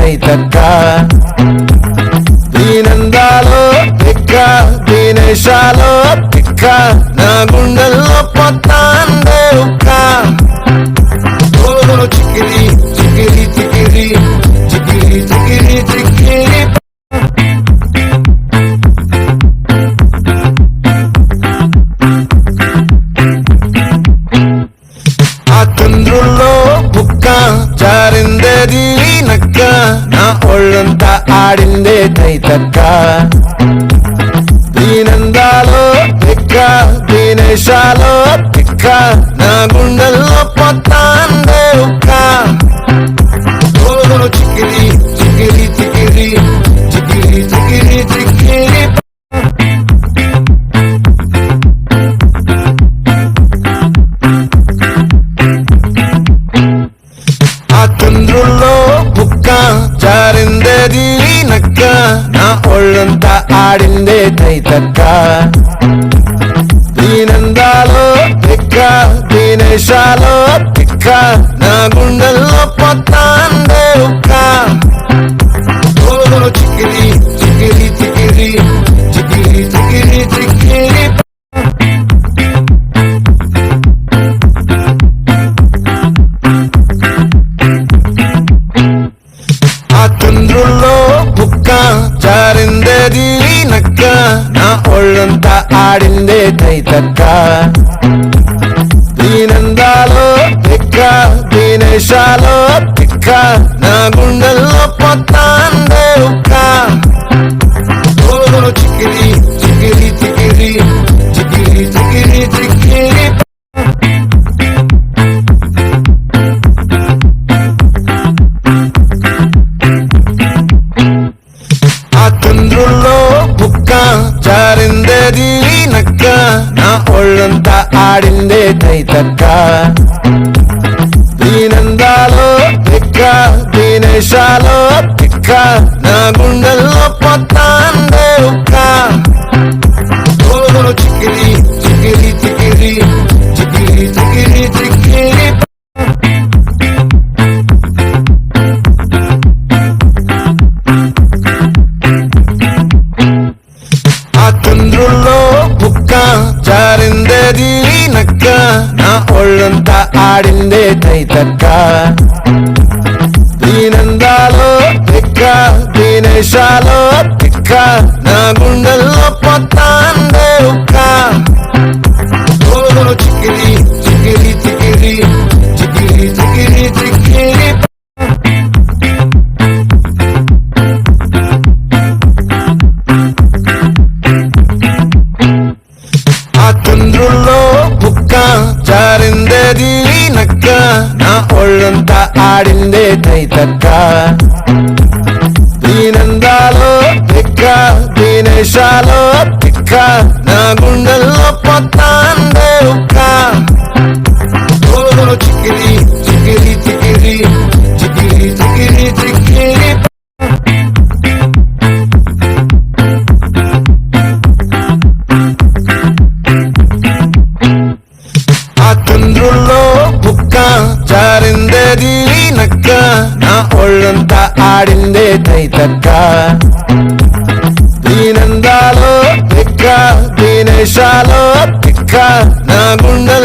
తైతక్క దీనందాలో తిక్క దీనేశాలో తిక్క నా గుండెల్లో పొత్తాందే ఉక్క ఓ చికిరి చికిరి చికిరి చికిరి చికిరి చికిరి ఆ చంద్రుల్లో బుక్క జారిందేది నక్క నా ఒళ్ళంతా ఆడిందే తైతక్క దీనందాలో తిక్క దీనేశాలో తిక్క నా గుండెల్లో పొత్తాందే ఉక్క ఓ చికిరి చికిరి చికిరి చికిరి చికిరి చికిరి ఆ చంద్రుల్లో బుక్క జారిందేది నక్క నా ఒళ్ళంతా ఆడిందే తైతక్క దీనందాలో తిక్క దీనేశాలో తిక్క నా గుండెల్లో పొత్తాందే ఉక్క ఓ చికిరి చికిరి చికిరి చికిరి చికిరి చికిరి ఆ చంద్రుల్లో బుక్క జారిందేది నక్క నా ఒళ్ళంతా ఆడిందే తైతక్క దీనందాలో తిక్క దీనేశాలో తిక్క నా గుండెల్లో పొత్తాందే ఉక్క ఓ చికిరి చికిరి చికిరి చికిరి చికిరి చికిరి ఆ చంద్రుల్లో బుక్క జారిందేది నక్క నా ఒళ్ళంతా ఆడిందే తైతక్క దీనందాలో తిక్క దీనేశాలో తిక్క నా గుండెల్లో పొత్తాందే ఉక్క ఓ చికిరి చికిరి చికిరి చికిరి చికిరి చికిరి ఆ చంద్రుల్లో బుక్క జారిందేది నక్క నా ఒళ్ళంతా ఆడిందే తైతక్క దీనందాలో తిక్క దీనేశాలో తిక్క నా గుండెల్లో పొత్తాందే ఉక్క ఓ చికిరి చికిరి చికిరి చికిరి చికిరి చికిరి ఆ చంద్రుల్లో బుక్క జారిందేది నక్క నా ఒళ్ళంతా ఆడిందే తైతక్క దీనందాలో తిక్క దీనేశాలో తిక్క నా గుండెల్లో పొత్తాందే ఉక్క ఓ చికిరి చికిరి చికిరి చికిరి చికిరి చికిరి ఆ చంద్రుల్లో బుక్క జారిందేది నక్క నా ఒళ్ళంతా ఆడిందే తైతక్క దీనందాలో తిక్క దీనేశాలో తిక్క నా గుండె